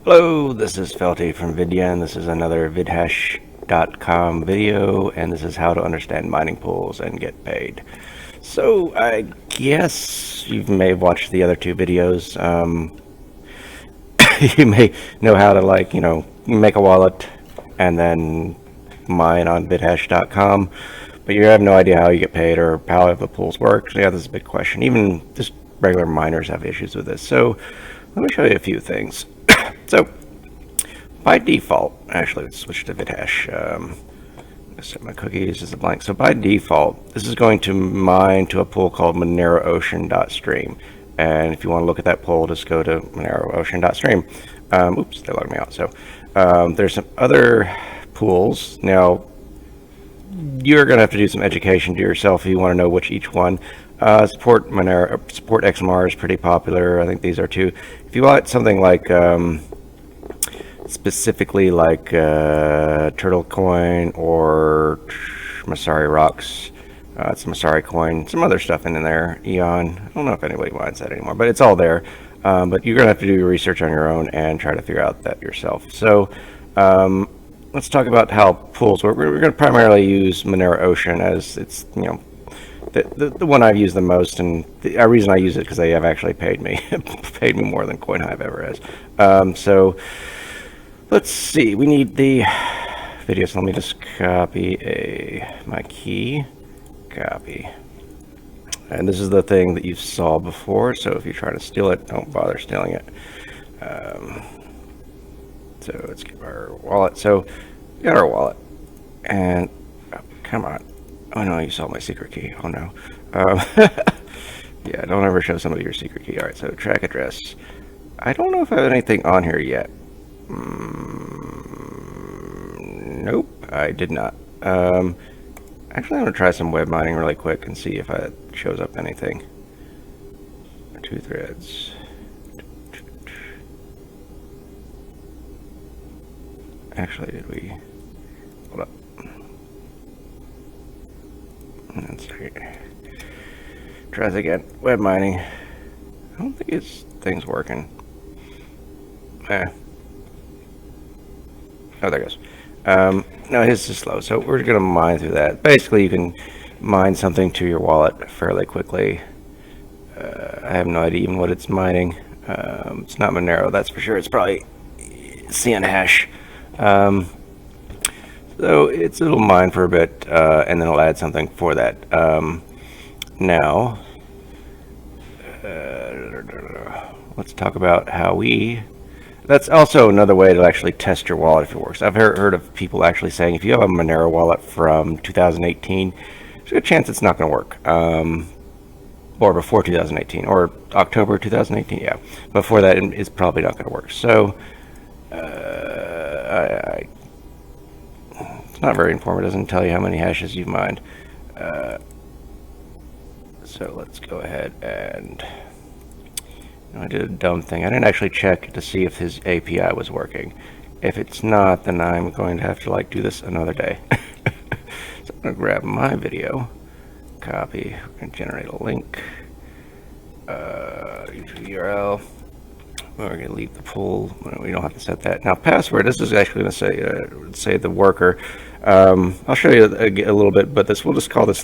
Hello, this is Felty from VidYen. This is another VidHash.com video, and this is how to understand mining pools and get paid. So, I guess you may have watched the other two videos. You may know how to, make a wallet and then mine on VidHash.com, but you have no idea how you get paid or how the pools work. So, yeah, this is a big question. Even just regular miners have issues with this. So, let me show you a few things. So, by default, actually, let's switch to VidHash. Set my cookies as a blank. So, by default, this is going to mine to a pool called MoneroOcean.stream. And if you want to look at that pool, just go to MoneroOcean.stream. Oops, they logged me out. So, there's some other pools. Now, you're going to have to do some education to yourself if you want to know which each one. Support XMR is pretty popular. I think these are two. If you want something like specifically like Turtle Coin or Masari Rocks, it's Masari Coin, some other stuff in there. Eon. I don't know if anybody mines that anymore, but it's all there. But you're gonna have to do your research on your own and try to figure out that yourself. So let's talk about how pools work. We're going to primarily use MoneroOcean as it's the one I've used the most, and the reason I use it because they have actually paid me more than CoinHive ever has. So let's see. We need the video. So let me just copy my key. Copy. And this is the thing that you saw before. So if you're trying to steal it, don't bother stealing it. So let's get our wallet. So we got our wallet, and come on. Oh no, you saw my secret key. Oh no. Yeah, don't ever show somebody your secret key. Alright, so track address. I don't know if I have anything on here yet. Nope, I did not. Actually, I'm going to try some web mining really quick and see if it shows up anything. 2 threads. Actually, did we... Hold up. Let's see. Try this again. Web mining. I don't think thing's working. Oh, there it goes. No, his is slow, so we're going to mine through that. Basically, you can mine something to your wallet fairly quickly. I have no idea even what it's mining. It's not Monero, that's for sure. It's probably CNHash. So it'll mine for a bit, and then it'll add something for that. Now, let's talk about how that's also another way to actually test your wallet if it works. I've heard of people actually saying if you have a Monero wallet from 2018, there's a good chance it's not going to work. Or before 2018, or October 2018, yeah. Before that, it's probably not going to work. So, it's not very informative. It doesn't tell you how many hashes you've mined. So let's go ahead and... I did a dumb thing. I didn't actually check to see if his API was working. If it's not, then I'm going to have to do this another day. So I'm going to grab my video, copy, and generate a link. Use the URL. We're going to leave the pool. We don't have to set that. Now, password, this is actually going to say the worker. I'll show you a little bit, but we'll just call this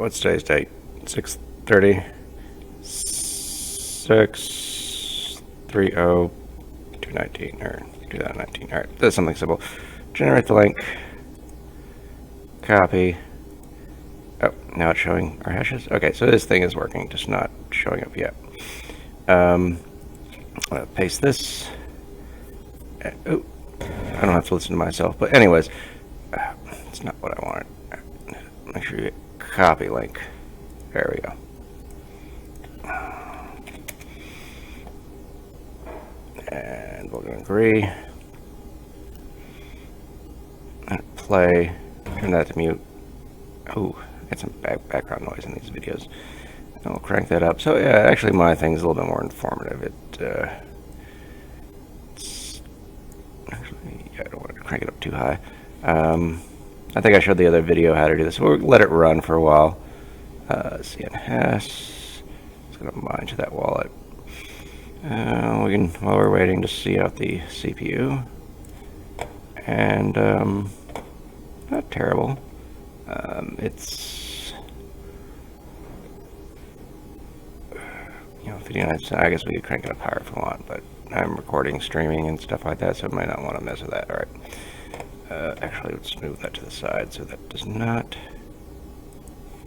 what's today's date? 6/30, 6/30/2019 or 2019. All right, that's something simple. Generate the link. Copy. Oh, now it's showing our hashes. Okay, so this thing is working, just not showing up yet. Paste this. Oh, I don't have to listen to myself, but anyways, it's not what I wanted. Make sure you get copy link. There we go. And we're going to agree. And play. Turn that to mute. Oh, get some background noise in these videos. I'll crank that up. So yeah, actually my thing's a little bit more informative. Actually, yeah, I don't want to crank it up too high. I think I showed the other video how to do this. We'll let it run for a while. CNHash. Let's going to mine to that wallet. We can, while we're waiting to see out the CPU, and not terrible. It's, you know, 59. I guess we could crank it up higher if we want, but I'm recording, streaming, and stuff like that, so I might not want to mess with that. All right. Actually, let's move that to the side so that does not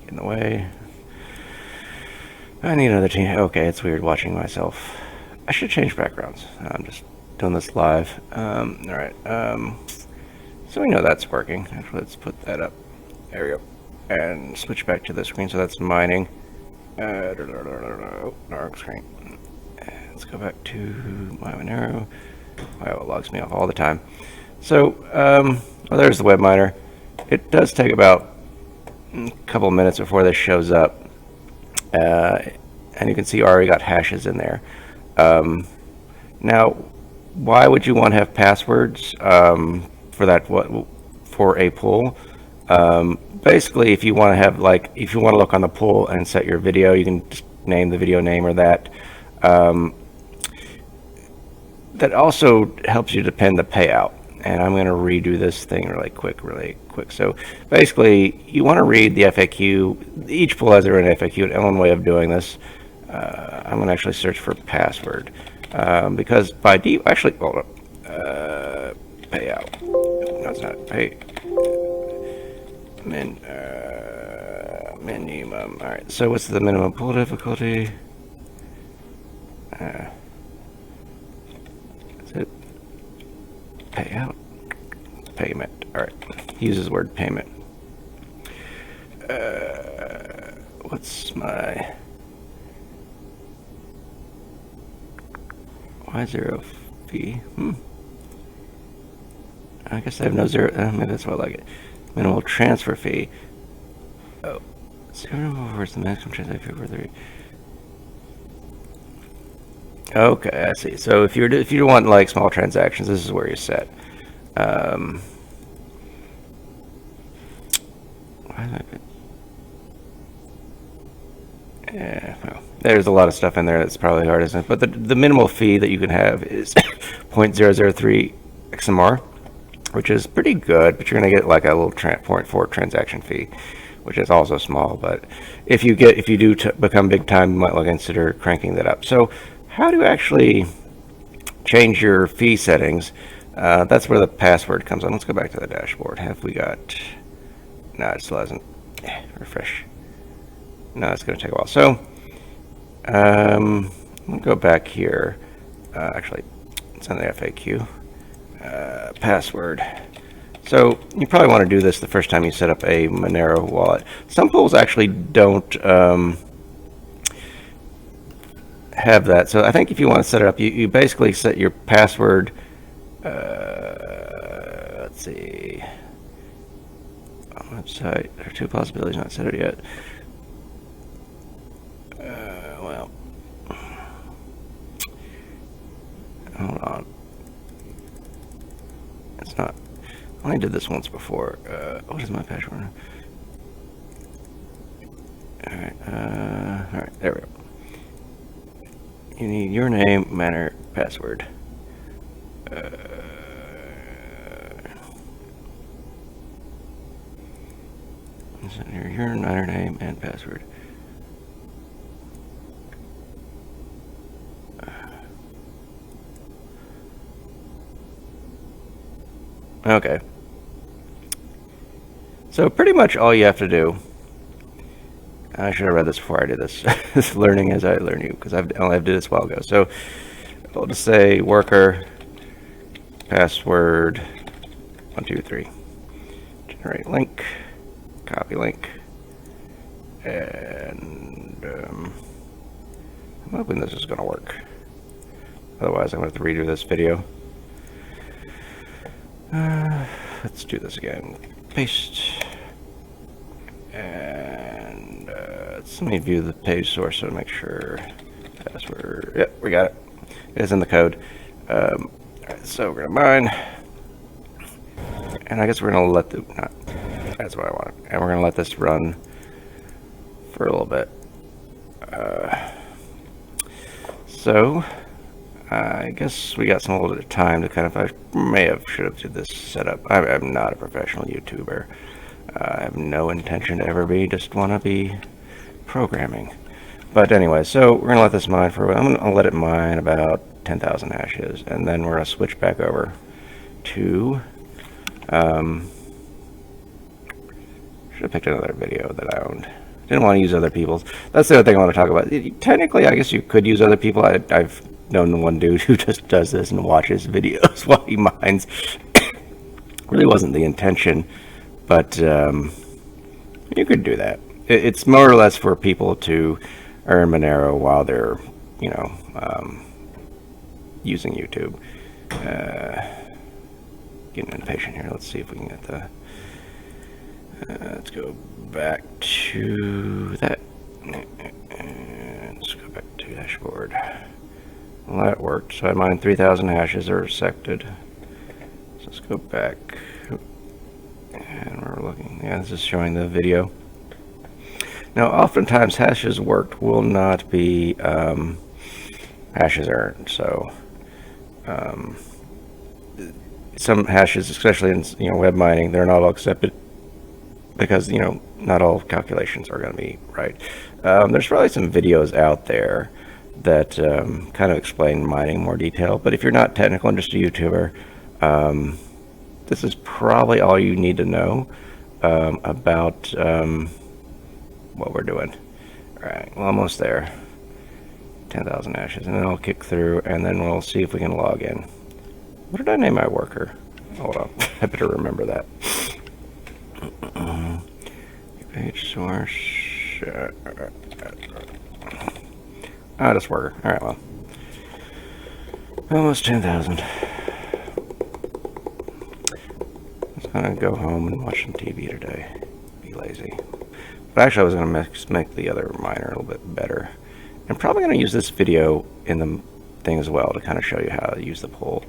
get in the way. I need another team. Okay, it's weird watching myself. I should change backgrounds. I'm just doing this live. All right. So we know that's working. Actually, let's put that up. There we go. And switch back to the screen. So that's mining. Dark screen. Let's go back to my Monero. Wow, it logs me off all the time. So, well, there's the Webminer. It does take about a couple of minutes before this shows up. And you can see already got hashes in there. Now, why would you want to have passwords for that? For a pool? Basically, if you want to have, like, if you want to look on the pool and set your video, you can just name the video name or that. That also helps you to pin the payout. And I'm going to redo this thing really quick. So basically, you want to read the FAQ. Each pool has their own FAQ, and one way of doing this. I'm going to actually search for password. Because by default, actually, hold up. Payout. No, it's not. Pay. Minimum. All right. So what's the minimum pool difficulty? That's it. Payout. Payment. All right. Uses word payment. What's my? Why zero fee? I guess I have no zero. Maybe that's why I like it. Minimal transfer fee. Oh, 0 is the maximum transfer fee for 3. Okay, I see. So if you want like small transactions, this is where you set. Why is that? Yeah, well, there's a lot of stuff in there that's probably hard, isn't it? But the minimal fee that you can have is 0.003 XMR, which is pretty good, but you're going to get like a little 0.4 transaction fee, which is also small. But if you do become big time, you might want to consider cranking that up. So how to actually change your fee settings? That's where the password comes in. Let's go back to the dashboard. Have we got? No, it still hasn't. Refresh. No, it's going to take a while. So I'm going to go back here. Actually, it's on the FAQ. Password. So you probably want to do this the first time you set up a Monero wallet. Some pools actually don't have that. So I think if you want to set it up, you basically set your password. Let's see. Website. There are 2 possibilities. Not set it yet. Well, hold on. It's not. I only did this once before. What is my password? Alright, there we go. You need your name, manner, password. Your manner, name, and password. Okay. So pretty much all you have to do. I should have read this before I did this. This learning as I learn you, because I only did this a while ago. So I'll just say worker password 1 2 3. Generate link. Copy link. And I'm hoping this is going to work. Otherwise, I'm going to have to redo this video. Let's do this again. Paste. And let me view the page source to make sure. Password. Yep, we got it. It is in the code. Alright, so we're going to mine. And I guess we're going to let the... that's what I want. And we're going to let this run for a little bit. So I guess we got some little bit of time to kind of, I should have did this setup. I'm not a professional YouTuber. I have no intention to ever be, just want to be programming. But anyway, so we're going to let this mine for, I'm going to let it mine about 10,000 hashes, and then we're going to switch back over to, should have picked another video that I owned. Didn't want to use other people's. That's the other thing I want to talk about. Technically, I guess you could use other people. I've known the one dude who just does this and watches videos while he mines. Really wasn't the intention, but you could do that. It's more or less for people to earn Monero while they're, you know, using YouTube. Getting impatient here. Let's see if we can get the. Let's go back to that. Let's go back to dashboard. Well, that worked. So I mined 3,000 hashes are sected. So let's go back. And we're looking. Yeah, this is showing the video. Now, oftentimes hashes worked will not be hashes earned. So some hashes, especially in web mining, they're not all accepted because not all calculations are going to be right. There's probably some videos out there that kind of explain mining in more detail. But if you're not technical and just a YouTuber, this is probably all you need to know about what we're doing. All right, well, almost there. 10,000 hashes, and then I'll kick through, and then we'll see if we can log in. What did I name my worker? Hold on, I better remember that. Page source. This worker. All right, well, almost 10,000. Let's kind of go home and watch some TV today. Be lazy. But actually, I was going to make the other miner a little bit better. I'm probably going to use this video in the thing as well to kind of show you how to use the pool.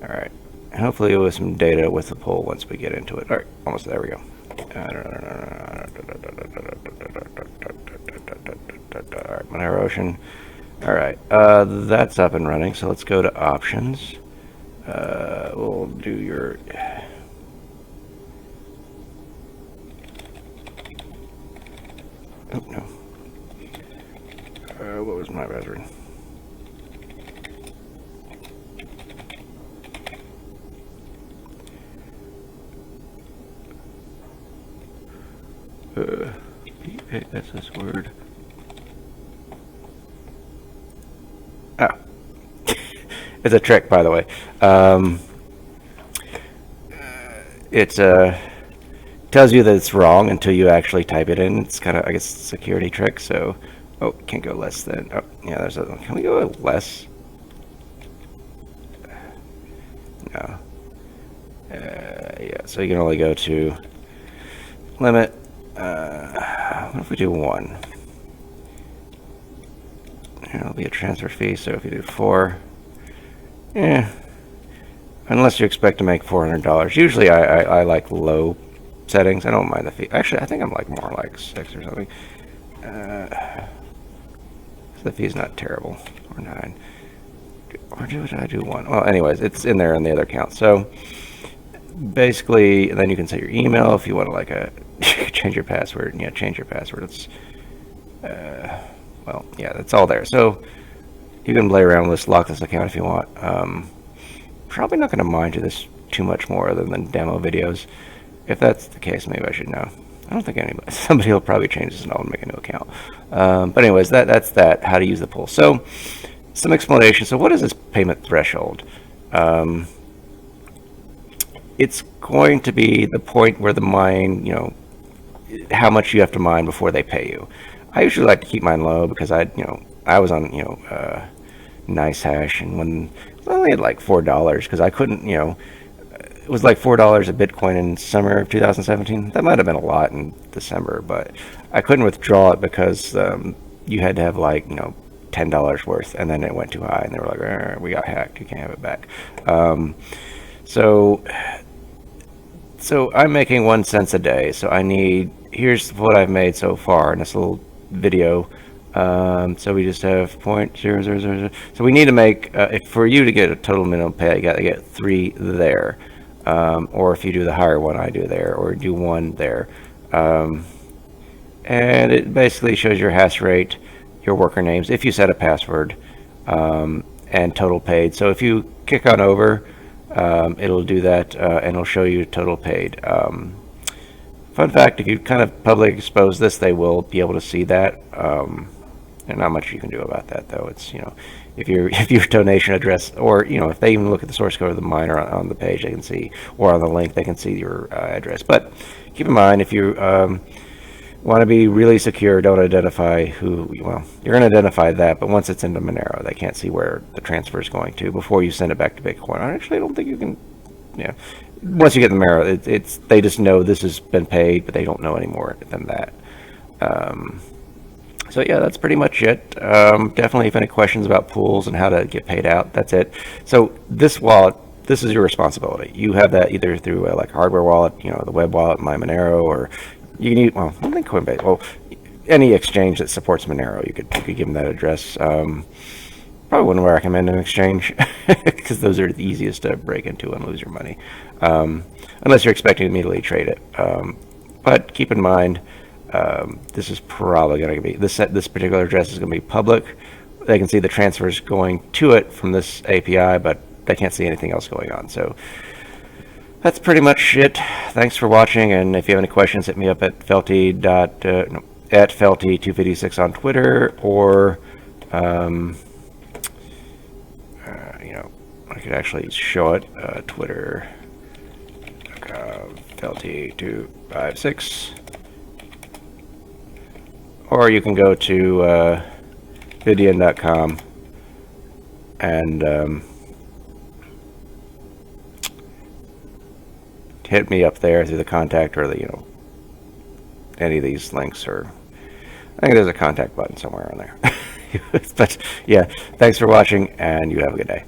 All right. And hopefully with some data with the pool once we get into it. All right, almost there we go. All right, Monero Ocean. All right, that's up and running. So let's go to options. We'll do your. Oh no. What was my password? That's this word. Oh. It's a trick, by the way. It tells you that it's wrong until you actually type it in. It's kind of, I guess, a security trick. So, oh, can't go less than. Oh, yeah, there's a. Can we go less? No. Yeah, so you can only go to limit. What if we do 1? It'll be a transfer fee, so if you do 4, unless you expect to make $400. Usually I like low settings. I don't mind the fee. Actually, I think I'm like more like 6 or something. So the fee's not terrible. Or 9. Or did I do 1? Well, anyways, it's in there in the other account. So basically, then you can set your email if you want to like change your password. Yeah, change your password. It's well, yeah, that's all there. So you can play around with this, lock this account if you want. Probably not going to mind you this too much more other than demo videos. If that's the case, maybe I should know. I don't think anybody. Somebody will probably change this and I'll make a new account. But anyways, that's that. How to use the pool. So some explanation. So what is this payment threshold? It's going to be the point where the mine, how much you have to mine before they pay you. I usually like to keep mine low because I was on, nice hash, and when I only had like $4 because I couldn't, it was like $4 a Bitcoin in summer of 2017. That might have been a lot in December, but I couldn't withdraw it because you had to have like, $10 worth, and then it went too high, and they were like, we got hacked, you can't have it back. So I'm making 1 cent a day. So here's what I've made so far in this little video. So we just have 0.0000. So we need to make, for you to get a total minimum pay, you got to get 3 there. Or if you do the higher one, I do there, or do 1 there. And it basically shows your hash rate, your worker names, if you set a password, and total paid. So if you kick on over, it'll do that, and it'll show you total paid. Fun fact, if you kind of publicly expose this, they will be able to see that. There's not much you can do about that, though. It's, if your donation address, or if they even look at the source code of the miner on the page, they can see, or on the link, they can see your address. But keep in mind, if you want to be really secure, don't identify who. Well, you're going to identify that, but once it's into Monero, they can't see where the transfer is going to before you send it back to Bitcoin. I actually don't think you can. Yeah, once you get the Monero, it's they just know this has been paid, but they don't know any more than that. So yeah, that's pretty much it. Definitely, if any questions about pools and how to get paid out, that's it. So this wallet, this is your responsibility. You have that either through like a hardware wallet, the web wallet, My Monero, or you can use, well, I think Coinbase. Well, any exchange that supports Monero, you could give them that address. Probably wouldn't recommend an exchange because those are the easiest to break into and lose your money, unless you're expecting to immediately trade it. But keep in mind, this is probably going to be this particular address is going to be public. They can see the transfers going to it from this API, but they can't see anything else going on. So that's pretty much it. Thanks for watching, and if you have any questions, hit me up at Felty at Felty256 on Twitter, or I could actually show it. Twitter, Felty256, or you can go to VidYen.com and hit me up there through the contact, or the any of these links, or I think there's a contact button somewhere on there. But yeah, thanks for watching, and you have a good day.